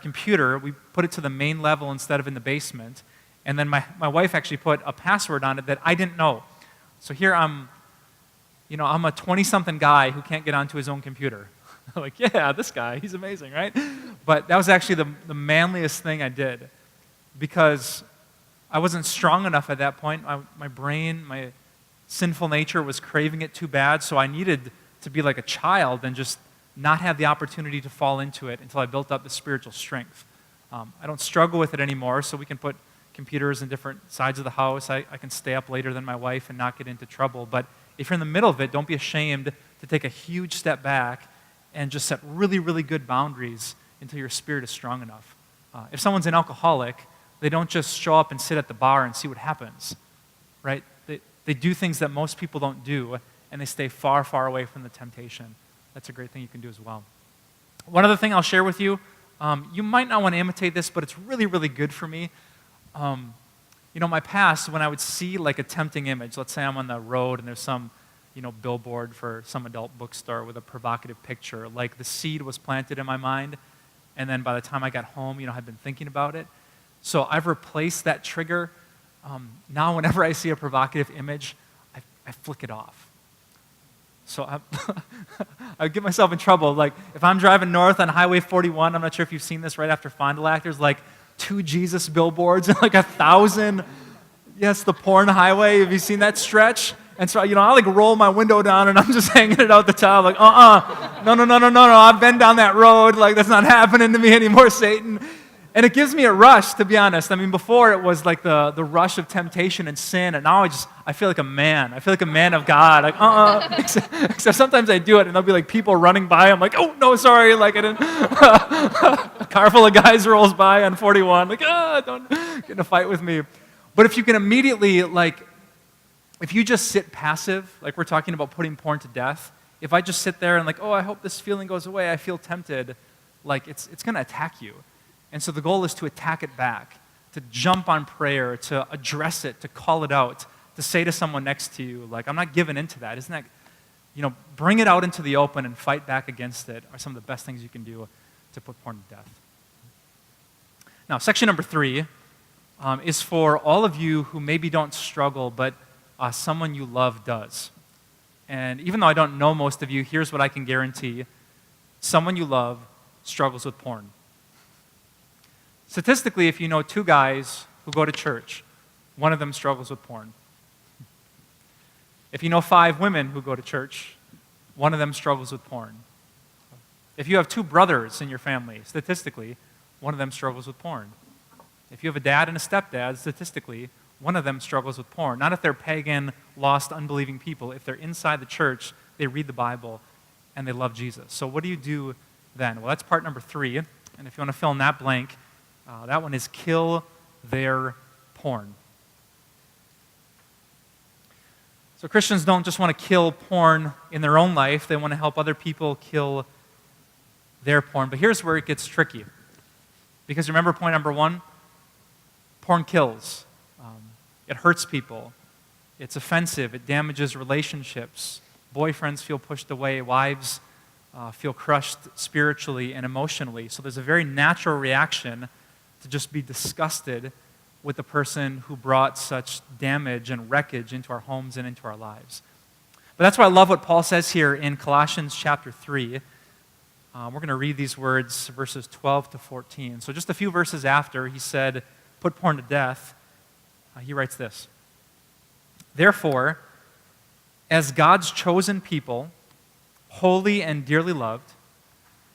computer, we put it to the main level instead of in the basement, and then my wife actually put a password on it that I didn't know. So here I'm a 20-something guy who can't get onto his own computer. Like, yeah, this guy, he's amazing, right? But that was actually the manliest thing I did, because I wasn't strong enough at that point. My brain, my sinful nature was craving it too bad, so I needed to be like a child and just not have the opportunity to fall into it until I built up the spiritual strength. I don't struggle with it anymore, so we can put computers in different sides of the house. I can stay up later than my wife and not get into trouble. But if you're in the middle of it, don't be ashamed to take a huge step back and just set really, really good boundaries until your spirit is strong enough. If someone's an alcoholic, they don't just show up and sit at the bar and see what happens, right? They do things that most people don't do, and they stay far, far away from the temptation. That's a great thing you can do as well. One other thing I'll share with you, you might not want to imitate this, but it's really, really good for me. My past, when I would see like a tempting image, let's say I'm on the road and there's some, billboard for some adult bookstore with a provocative picture. Like the seed was planted in my mind, and then by the time I got home, I'd been thinking about it. So I've replaced that trigger. Now whenever I see a provocative image, I flick it off. So I get myself in trouble. Like if I'm driving north on Highway 41, I'm not sure if you've seen this right after Fond du Lac, there's like 2 Jesus billboards and like 1,000. Yes, the porn highway. Have you seen that stretch? And so, I like roll my window down and I'm just hanging it out the top, like, no, I've been down that road. Like, that's not happening to me anymore, Satan. And it gives me a rush, to be honest. I mean, before it was like the rush of temptation and sin, and now I feel like a man. I feel like a man of God. Like, except sometimes I do it, and there'll be like people running by. I'm like, oh, no, sorry. Like, I didn't. A car full of guys rolls by on 41. Like, don't get in a fight with me. But if you can immediately, like, if you just sit passive, like we're talking about putting porn to death, if I just sit there and like, oh, I hope this feeling goes away, I feel tempted, like it's going to attack you. And so the goal is to attack it back, to jump on prayer, to address it, to call it out, to say to someone next to you, like, I'm not giving into that. Isn't that, bring it out into the open and fight back against it are some of the best things you can do to put porn to death. Now, section number 3 is for all of you who maybe don't struggle, but someone you love does. And even though I don't know most of you, here's what I can guarantee. Someone you love struggles with porn. Statistically, if you know 2 guys who go to church, one of them struggles with porn. If you know 5 women who go to church, one of them struggles with porn. If you have 2 brothers in your family, statistically, one of them struggles with porn. If you have a dad and a stepdad, statistically, one of them struggles with porn. Not if they're pagan, lost, unbelieving people. If they're inside the church, they read the Bible, and they love Jesus. So what do you do then? Well, that's part number 3. And if you want to fill in that blank, that one is kill their porn. So Christians don't just want to kill porn in their own life. They want to help other people kill their porn. But here's where it gets tricky. Because remember point number 1? Porn kills. It hurts people. It's offensive. It damages relationships. Boyfriends feel pushed away. Wives feel crushed spiritually and emotionally. So there's a very natural reaction to just be disgusted with the person who brought such damage and wreckage into our homes and into our lives. But that's why I love what Paul says here in Colossians chapter 3. We're going to read these words, verses 12 to 14. So just a few verses after he said, put porn to death, he writes this. Therefore, as God's chosen people, holy and dearly loved,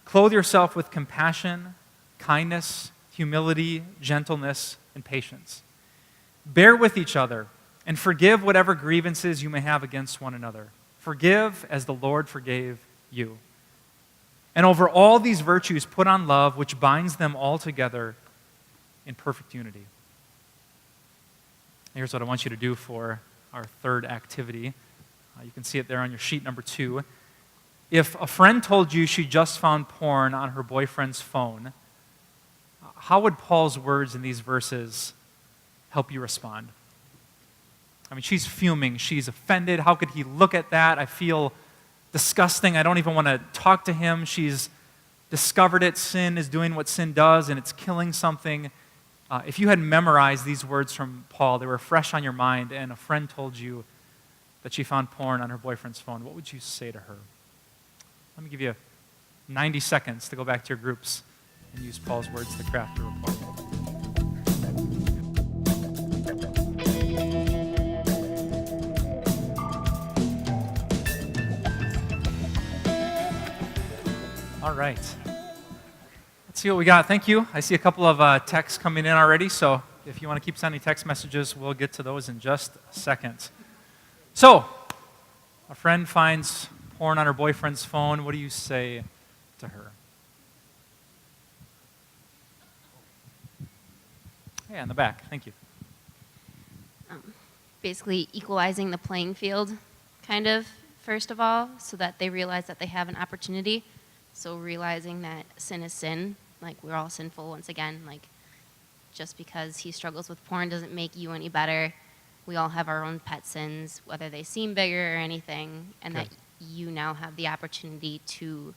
clothe yourself with compassion, kindness, humility, gentleness, and patience. Bear with each other and forgive whatever grievances you may have against one another. Forgive as the Lord forgave you. And over all these virtues, put on love, which binds them all together in perfect unity. Here's what I want you to do for our third activity. You can see it there on your sheet number 2. If a friend told you she just found porn on her boyfriend's phone, how would Paul's words in these verses help you respond? I mean, she's fuming. She's offended. How could he look at that? I feel disgusting. I don't even want to talk to him. She's discovered it. Sin is doing what sin does, and it's killing something. If you had memorized these words from Paul, they were fresh on your mind, and a friend told you that she found porn on her boyfriend's phone, what would you say to her? Let me give you 90 seconds to go back to your groups and use Paul's words to craft your report. All right. Let's see what we got. Thank you. I see a couple of texts coming in already, so if you want to keep sending text messages, we'll get to those in just a second. So, a friend finds porn on her boyfriend's phone. What do you say to her? Yeah, in the back. Thank you. Basically equalizing the playing field, kind of, first of all, so that they realize that they have an opportunity. So realizing that sin is sin, like we're all sinful once again, like just because he struggles with porn doesn't make you any better. we all have our own pet sins, whether they seem bigger or anything, and Good. that you now have the opportunity to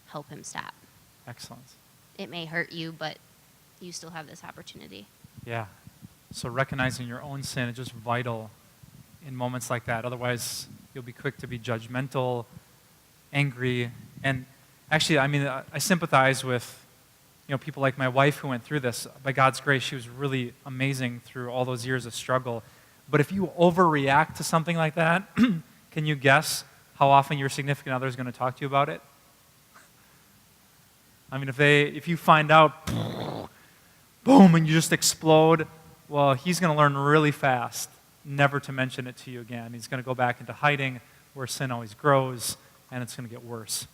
help him stop. Excellent. It may hurt you, but you still have this opportunity. Yeah. So recognizing your own sin is just vital in moments like that. Otherwise, you'll be quick to be judgmental, angry, and actually, I mean, I sympathize with people like my wife who went through this. By God's grace, she was really amazing through all those years of struggle. But if you overreact to something like that, can you guess how often your significant other is going to talk to you about it? I mean, if you find out, boom, and you just explode, well, he's going to learn really fast never to mention it to you again. He's going to go back into hiding where sin always grows, and it's going to get worse.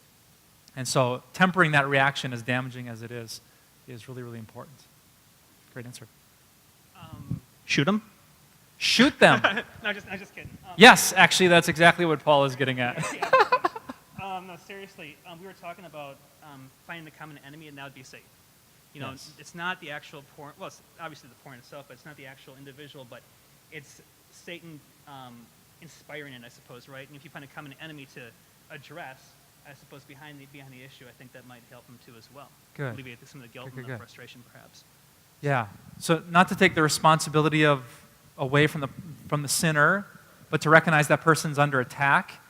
And so tempering that reaction, as damaging as it is really, really important. Great answer. Shoot them. Shoot them. No, I'm just kidding. Yes, actually, that's exactly what Paul is getting at. No, seriously, we were talking about finding the common enemy, and that would be Satan. Yes. It's not the actual porn. Well, it's obviously the porn itself, but it's not the actual individual. But it's Satan inspiring it, I suppose, right? And if you find a common enemy to address, I suppose behind the issue, I think that might help him too as well. Good. Alleviate some of the guilt and the frustration, perhaps. Yeah. So not to take the responsibility away from the sinner, but to recognize that person's under attack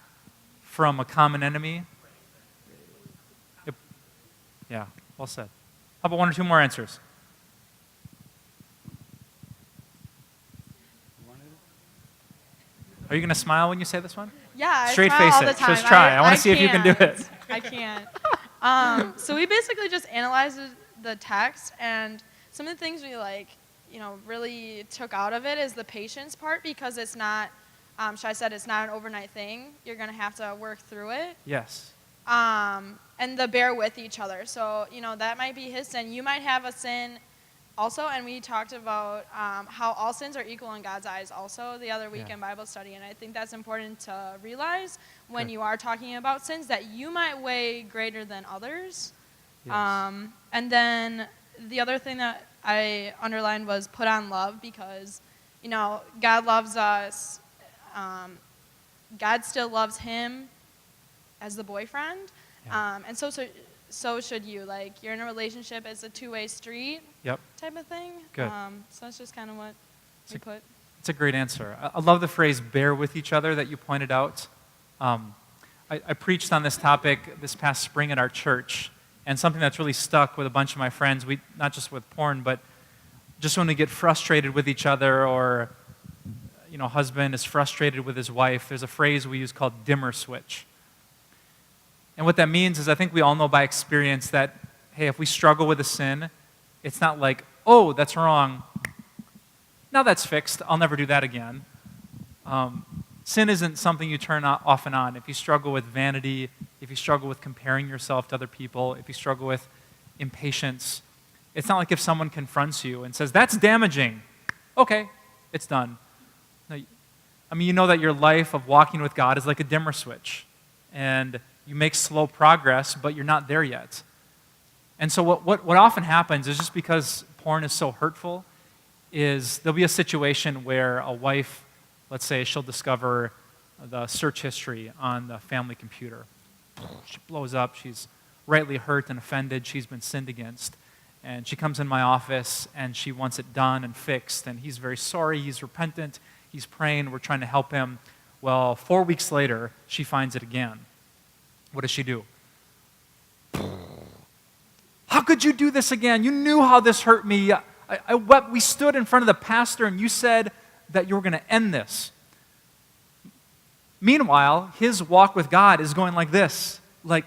from a common enemy. Yep. Yeah. Well said. How about one or two more answers? Are you going to smile when you say this one? Yeah, Straight I smile face all it. the time. Just try. I want to see if you can do can't. it. I can't. So we basically just analyzed the text, and some of the things we really took out of it is the patience part, because it's not. Shai said it's not an overnight thing. You're gonna have to work through it. Yes. And the bear with each other. So that might be his sin. You might have a sin. Also, and we talked about how all sins are equal in God's eyes also the other week in Bible study, and I think that's important to realize when you are talking about sins, that you might weigh greater than others. Yes. And then the other thing that I underlined was put on love, because God loves us. God still loves him as the boyfriend, and so should you. Like, you're in a relationship, it's a two-way street. Yep. Type of thing. Good. So that's just kind of what we put. It's a great answer. I love the phrase "bear with each other" that you pointed out. I preached on this topic this past spring at our church, and something that's really stuck with a bunch of my friends. We not just with porn, but just when we get frustrated with each other, or husband is frustrated with his wife. There's a phrase we use called dimmer switch. And what that means is, I think we all know by experience that, hey, if we struggle with a sin, it's not like, oh, that's wrong. Now that's fixed. I'll never do that again. Sin isn't something you turn off and on. If you struggle with vanity, if you struggle with comparing yourself to other people, if you struggle with impatience, it's not like if someone confronts you and says, that's damaging. Okay, it's done. No, I mean, you know that your life of walking with God is like a dimmer switch. And you make slow progress, but you're not there yet. And so what often happens is, just because porn is so hurtful, is there'll be a situation where a wife, let's say, she'll discover the search history on the family computer. She blows up. She's rightly hurt and offended. She's been sinned against. And she comes in my office, and she wants it done and fixed. And he's very sorry. He's repentant. He's praying. We're trying to help him. Well, 4 weeks later, she finds it again. What does she do? How could you do this again? You knew how this hurt me. I wept. We stood in front of the pastor, and you said that you were going to end this. Meanwhile, his walk with God is going like this. Like,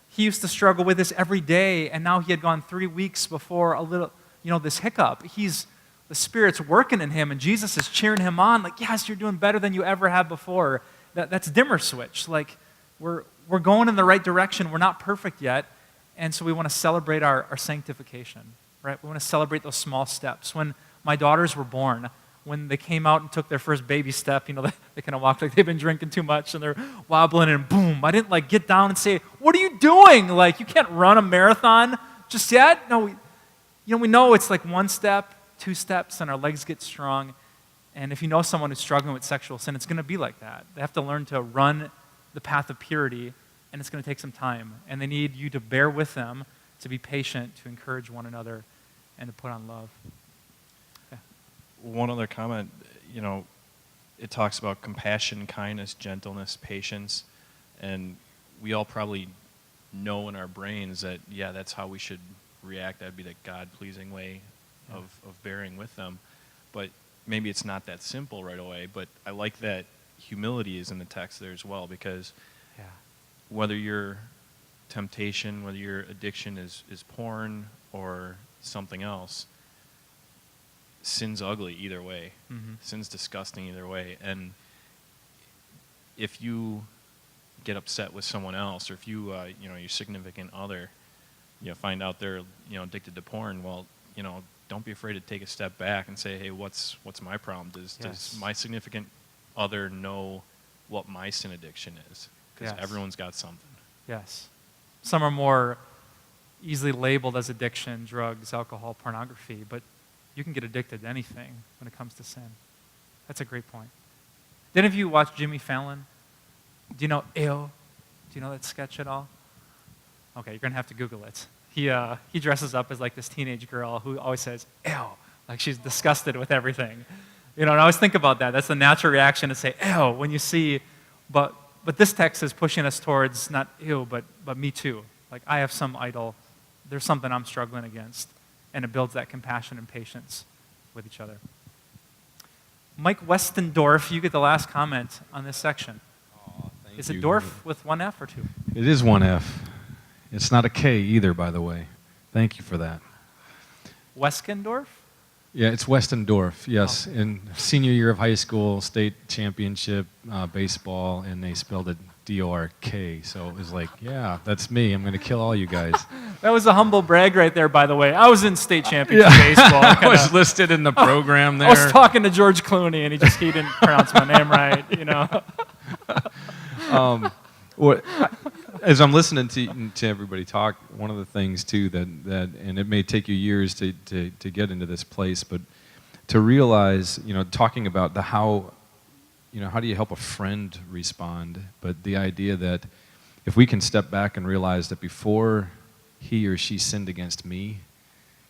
he used to struggle with this every day, and now he had gone 3 weeks before a little, this hiccup. The Spirit's working in him, and Jesus is cheering him on, like, yes, you're doing better than you ever have before. That's dimmer switch. Like, we're going in the right direction. We're not perfect yet, and so we want to celebrate our sanctification, right? We want to celebrate those small steps. When my daughters were born, when they came out and took their first baby step, they kind of walk like they've been drinking too much, and they're wobbling, and boom, I didn't get down and say, what are you doing? You can't run a marathon just yet. No, we know it's like 1 step, 2 steps, and our legs get strong. And if you know someone who's struggling with sexual sin, it's going to be like that. They have to learn to run the path of purity, and it's going to take some time. And they need you to bear with them, to be patient, to encourage one another, and to put on love. Yeah. One other comment, it talks about compassion, kindness, gentleness, patience, and we all probably know in our brains that, yeah, that's how we should react. That'd be the God-pleasing way of bearing with them. But maybe it's not that simple right away, but I like that humility is in the text there as well, because whether your temptation, whether your addiction is porn or something else, sin's ugly either way. Mm-hmm. Sin's disgusting either way. And if you get upset with someone else, or if you, your significant other, find out they're, addicted to porn, well, don't be afraid to take a step back and say, hey, what's my problem? Does my significant other know what my sin addiction is? Because everyone's got something. Yes. Some are more easily labeled as addiction, drugs, alcohol, pornography, but you can get addicted to anything when it comes to sin. That's a great point. Did any of you watch Jimmy Fallon? Do you know Ew? Do you know that sketch at all? Okay, you're going to have to Google it. He dresses up as like this teenage girl who always says, ew, like she's disgusted with everything. And I always think about that. That's the natural reaction to say, ew, when you see, but this text is pushing us towards not ew, but me too. Like I have some idol. There's something I'm struggling against. And it builds that compassion and patience with each other. Mike Westendorf, you get the last comment on this section. Is it Dorf with one F or two? It is one F. It's not a K either, by the way. Thank you for that. Weskendorf? Yeah, it's Westendorf, yes. In senior year of high school, state championship, baseball, and they spelled it D-O-R-K. So it was like, yeah, that's me. I'm going to kill all you guys. That was a humble brag right there, by the way. I was in state championship baseball. I was listed in the program there. I was talking to George Clooney, and he didn't pronounce my name right, As I'm listening to everybody talk, one of the things too that and it may take you years to get into this place, but to realize, talking about how do you help a friend respond, but the idea that if we can step back and realize that before he or she sinned against me,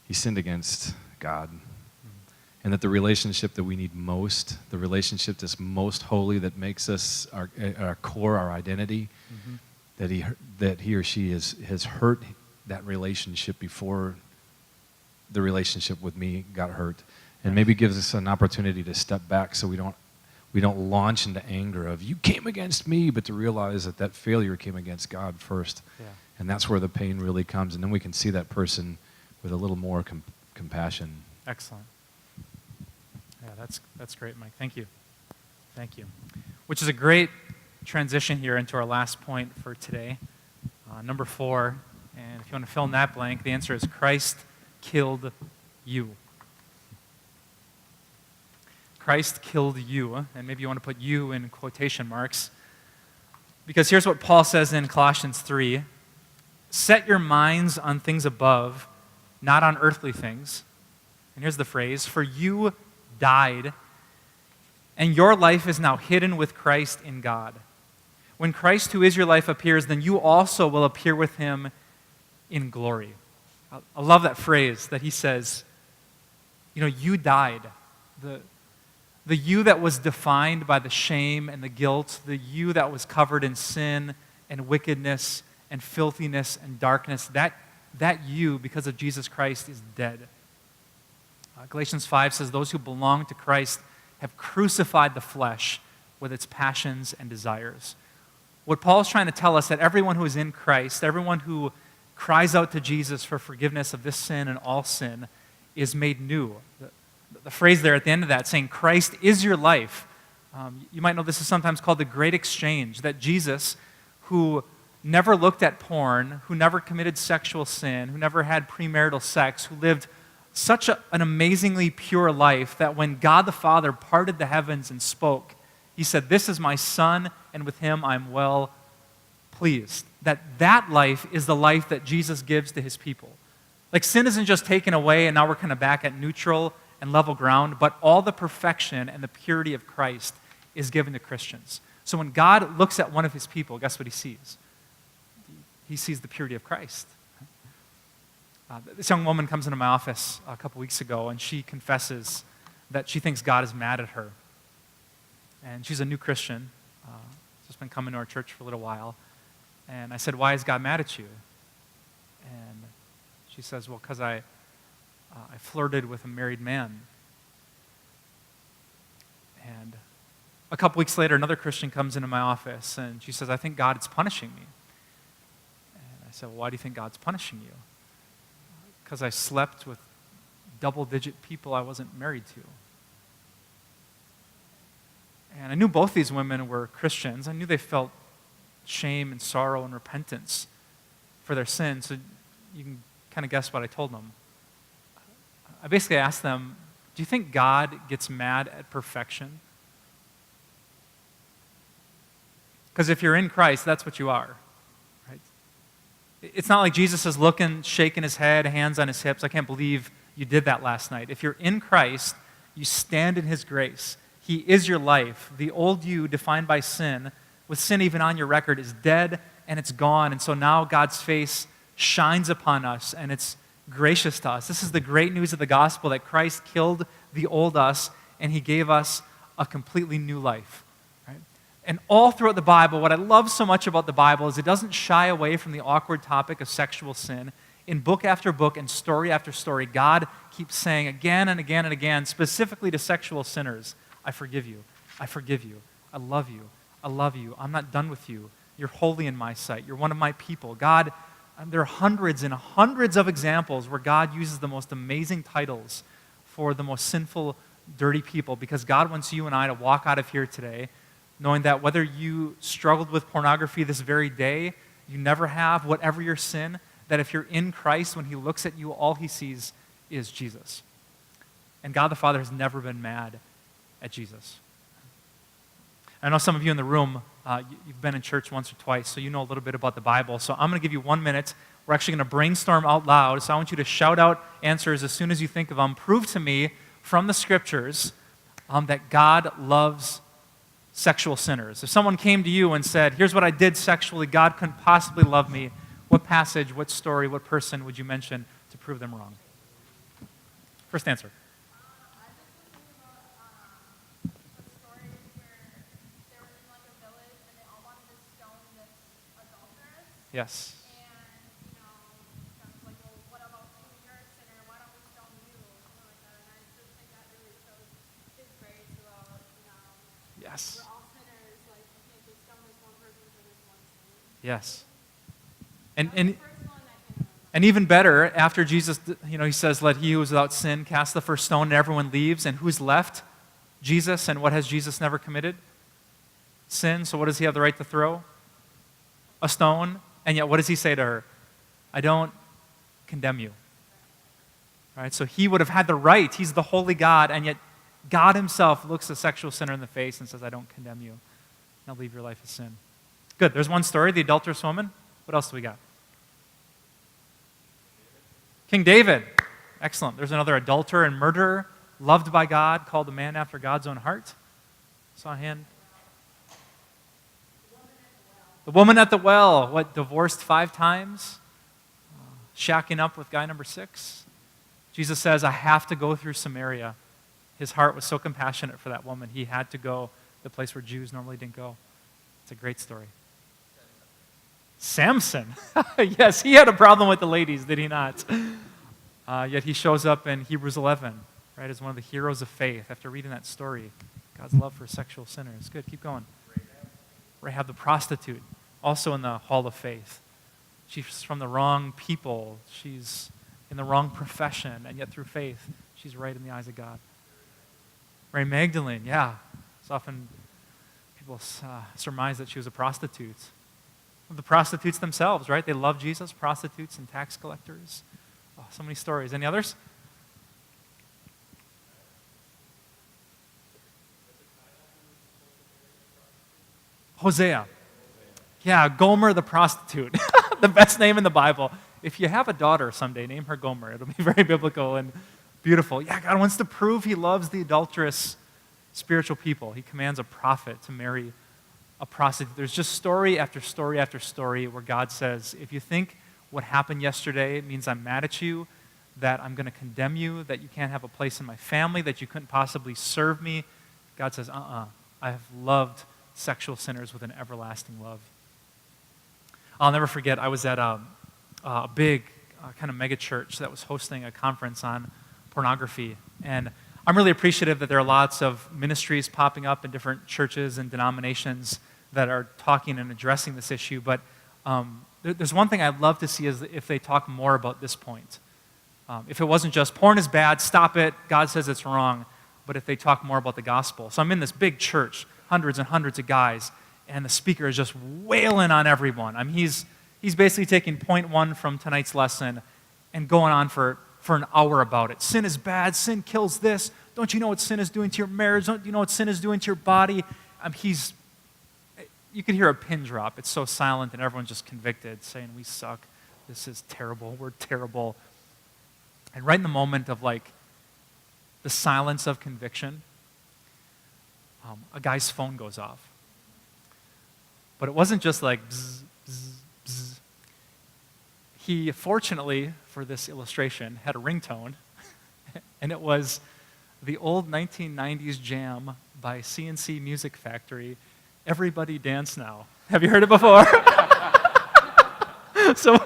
he sinned against God. And that the relationship that we need most, the relationship that's most holy, that makes us our core, our identity, that he or she has hurt that relationship before the relationship with me got hurt, and maybe gives us an opportunity to step back so we don't launch into anger of you came against me, but to realize that failure came against God first, and that's where the pain really comes, and then we can see that person with a little more compassion. Excellent. Yeah, that's great, Mike. Thank you. Which is a great transition here into our last point for today, number 4. And if you want to fill in that blank, the answer is Christ killed you. Christ killed you, and maybe you want to put you in quotation marks, because here's what Paul says in Colossians 3: set your minds on things above, not on earthly things. And here's the phrase: for you died, and your life is now hidden with Christ in God. When Christ, who is your life, appears, then you also will appear with him in glory. I love that phrase that he says, you died. The you that was defined by the shame and the guilt, the you that was covered in sin and wickedness and filthiness and darkness, that you, because of Jesus Christ, is dead. Galatians 5 says, those who belong to Christ have crucified the flesh with its passions and desires. What Paul is trying to tell us, that everyone who is in Christ, everyone who cries out to Jesus for forgiveness of this sin and all sin, is made new. The phrase there at the end of that, saying Christ is your life, you might know this is sometimes called the great exchange, that Jesus, who never looked at porn, who never committed sexual sin, who never had premarital sex, who lived such an amazingly pure life that when God the Father parted the heavens and spoke, he said, this is my Son, and with him I'm well pleased. That life is the life that Jesus gives to his people. Like sin isn't just taken away and now we're kind of back at neutral and level ground, but all the perfection and the purity of Christ is given to Christians. So when God looks at one of his people, guess what he sees? He sees the purity of Christ. This young woman comes into my office a couple weeks ago, and she confesses that she thinks God is mad at her. And she's a new Christian, just been coming to our church for a little while. And I said, why is God mad at you? And she says, well, because I flirted with a married man. And a couple weeks later, another Christian comes into my office, and she says, I think God is punishing me. And I said, well, why do you think God's punishing you? Because I slept with double-digit people I wasn't married to. And I knew both these women were Christians. I knew they felt shame and sorrow and repentance for their sins. So you can kind of guess what I told them. I basically asked them, do you think God gets mad at perfection? Because if you're in Christ, that's what you are. Right? It's not like Jesus is looking, shaking his head, hands on his hips. I can't believe you did that last night. If you're in Christ, you stand in his grace. He is your life. The old you, defined by sin, with sin even on your record, is dead and it's gone. And so now God's face shines upon us and it's gracious to us. This is the great news of the gospel, that Christ killed the old us and he gave us a completely new life. Right? And all throughout the Bible, what I love so much about the Bible is it doesn't shy away from the awkward topic of sexual sin. In book after book and story after story, God keeps saying again and again and again, specifically to sexual sinners, I forgive you. I forgive you. I love you. I love you. I'm not done with you. You're holy in my sight. You're one of my people. God, there are hundreds and hundreds of examples where God uses the most amazing titles for the most sinful, dirty people, because God wants you and I to walk out of here today knowing that whether you struggled with pornography this very day, you never have, whatever your sin, that if you're in Christ, when he looks at you, all he sees is Jesus. And God the Father has never been mad at Jesus. I know some of you in the room, you've been in church once or twice, so you know a little bit about the Bible. So I'm going to give you 1 minute. We're actually going to brainstorm out loud. So I want you to shout out answers as soon as you think of them. Prove to me from the scriptures that God loves sexual sinners. If someone came to you and said, here's what I did sexually, God couldn't possibly love me, what passage, what story, what person would you mention to prove them wrong? First answer. Yes. Yes. Yes. And even better, after Jesus, he says, let he who is without sin cast the first stone, and everyone leaves, and who's left? Jesus, and what has Jesus never committed? Sin, so what does he have the right to throw? A stone. And yet, what does he say to her? I don't condemn you. Right? So he would have had the right. He's the holy God, and yet God himself looks a sexual sinner in the face and says, I don't condemn you. Now leave your life of sin. Good. There's one story, the adulterous woman. What else do we got? King David. Excellent. There's another adulterer and murderer, loved by God, called a man after God's own heart. Saw a hand. The woman at the well, what, divorced 5 times? Shacking up with guy number 6? Jesus says, I have to go through Samaria. His heart was so compassionate for that woman, he had to go the place where Jews normally didn't go. It's a great story. Samson. Yes, he had a problem with the ladies, did he not? Yet he shows up in Hebrews 11, right, as one of the heroes of faith. After reading that story, God's love for sexual sinners. Good, keep going. Rahab the prostitute, also in the hall of faith. She's from the wrong people. She's in the wrong profession, and yet through faith, she's right in the eyes of God. Mary Magdalene, yeah. It's often people surmise that she was a prostitute. The prostitutes themselves, right? They love Jesus, prostitutes and tax collectors. Oh, so many stories. Any others? Hosea. Yeah, Gomer the prostitute. The best name in the Bible. If you have a daughter someday, name her Gomer. It'll be very biblical and Beautiful. Yeah, God wants to prove he loves the adulterous spiritual people. He commands a prophet to marry a prostitute. There's just story after story after story where God says, if you think what happened yesterday means I'm mad at you, that I'm going to condemn you, that you can't have a place in my family, that you couldn't possibly serve me, God says, I have loved sexual sinners with an everlasting love. I'll never forget, I was at a big kind of mega church that was hosting a conference on pornography. And I'm really appreciative that there are lots of ministries popping up in different churches and denominations that are talking and addressing this issue. But there's one thing I'd love to see is if they talk more about this point. If it wasn't just porn is bad, stop it, God says it's wrong, but if they talk more about the gospel. So I'm in this big church, hundreds and hundreds of guys, and the speaker is just wailing on everyone. I mean, he's basically taking point one from tonight's lesson and going on for an hour about it. Sin is bad. Sin kills this. Don't you know what sin is doing to your marriage? Don't you know what sin is doing to your body? You could hear a pin drop. It's so silent, and everyone's just convicted, saying, we suck. This is terrible. We're terrible. And right in the moment of the silence of conviction, a guy's phone goes off. But it wasn't just like bzz, bzz, bzz. He, fortunately, for this illustration, had a ringtone, and it was the old 1990s jam by CNC Music Factory, Everybody Dance Now. Have you heard it before? So,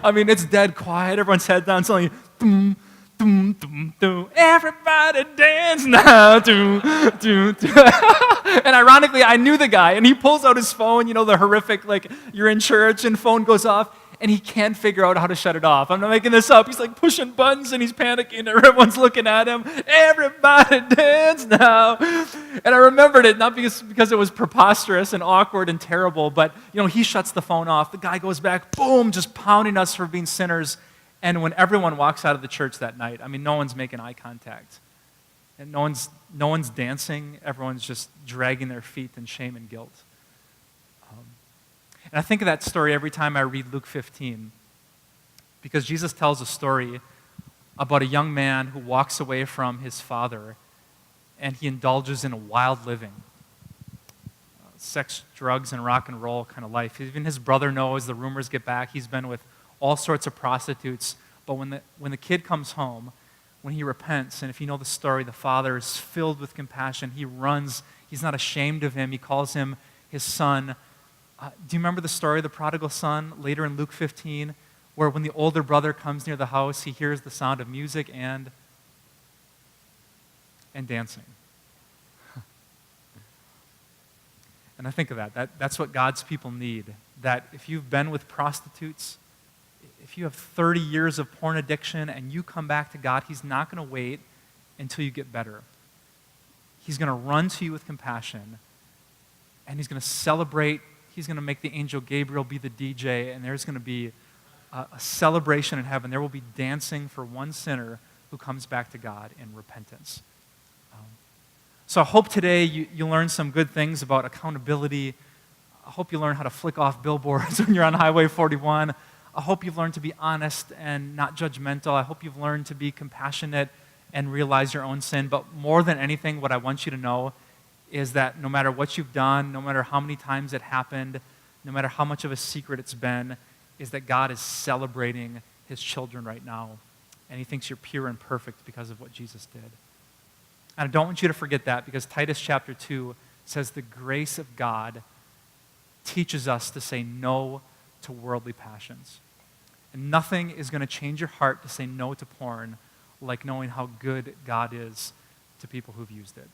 I mean, it's dead quiet. Everyone's head down. It's only, doom, doom, doom, doom. Everybody dance now. Doom, doom, doom. And ironically, I knew the guy, and he pulls out his phone, the horrific, you're in church, and phone goes off, and he can't figure out how to shut it off. I'm not making this up. He's pushing buttons, and he's panicking, and everyone's looking at him. Everybody dance now. And I remembered it, not because it was preposterous and awkward and terrible, but, he shuts the phone off. The guy goes back, boom, just pounding us for being sinners. And when everyone walks out of the church that night, I mean, no one's making eye contact. And no one's dancing. Everyone's just dragging their feet in shame and guilt. And I think of that story every time I read Luke 15, because Jesus tells a story about a young man who walks away from his father, and he indulges in a wild living. Sex, drugs, and rock and roll kind of life. Even his brother knows, the rumors get back, he's been with all sorts of prostitutes. But when the kid comes home, when he repents, and if you know the story, the father is filled with compassion. He runs. He's not ashamed of him. He calls him his son. Do you remember the story of the prodigal son later in Luke 15, where when the older brother comes near the house, he hears the sound of music and dancing? And I think of that's what God's people need. That if you've been with prostitutes, if you have 30 years of porn addiction and you come back to God, he's not going to wait until you get better. He's going to run to you with compassion, and he's going to celebrate. He's going to make the angel Gabriel be the DJ, and there's going to be a celebration in heaven. There will be dancing for one sinner who comes back to God in repentance. So I hope today you learn some good things about accountability. I hope you learn how to flick off billboards when you're on Highway 41. I hope you've learned to be honest and not judgmental. I hope you've learned to be compassionate and realize your own sin. But more than anything, what I want you to know is that no matter what you've done, no matter how many times it happened, no matter how much of a secret it's been, is that God is celebrating his children right now. And he thinks you're pure and perfect because of what Jesus did. And I don't want you to forget that, because Titus chapter 2 says the grace of God teaches us to say no to worldly passions. And nothing is going to change your heart to say no to porn like knowing how good God is to people who've used it.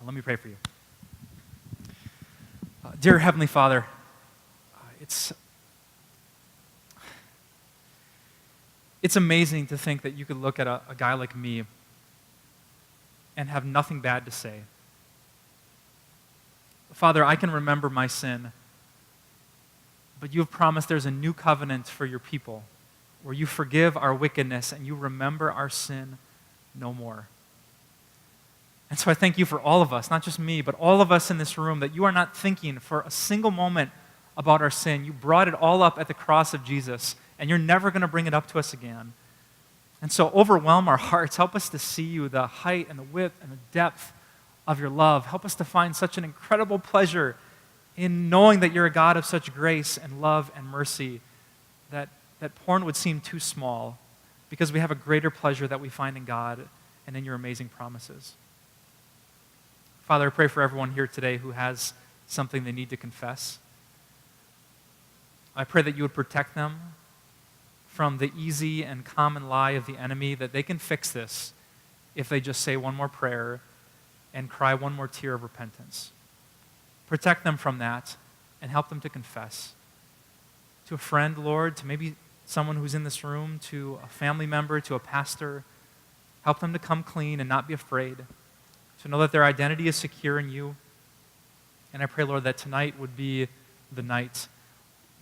Let me pray for you. Dear Heavenly Father, it's amazing to think that you could look at a guy like me and have nothing bad to say. Father, I can remember my sin, but you have promised there's a new covenant for your people where you forgive our wickedness and you remember our sin no more. And so I thank you for all of us, not just me, but all of us in this room, that you are not thinking for a single moment about our sin. You brought it all up at the cross of Jesus, and you're never going to bring it up to us again. And so overwhelm our hearts. Help us to see you, the height and the width and the depth of your love. Help us to find such an incredible pleasure in knowing that you're a God of such grace and love and mercy that porn would seem too small because we have a greater pleasure that we find in God and in your amazing promises. Father, I pray for everyone here today who has something they need to confess. I pray that you would protect them from the easy and common lie of the enemy that they can fix this if they just say one more prayer and cry one more tear of repentance. Protect them from that and help them to confess. To a friend, Lord, to maybe someone who's in this room, to a family member, to a pastor, help them to come clean and not be afraid, to know that their identity is secure in you. And I pray, Lord, that tonight would be the night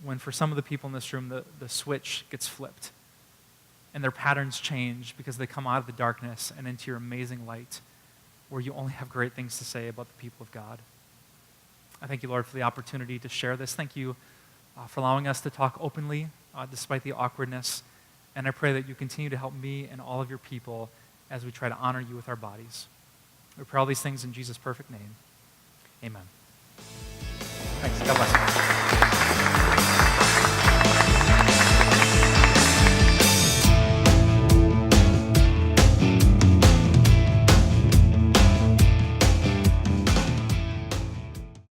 when for some of the people in this room, the switch gets flipped and their patterns change because they come out of the darkness and into your amazing light where you only have great things to say about the people of God. I thank you, Lord, for the opportunity to share this. Thank you for allowing us to talk openly despite the awkwardness. And I pray that you continue to help me and all of your people as we try to honor you with our bodies. We pray all these things in Jesus' perfect name. Amen. Thanks. God bless you.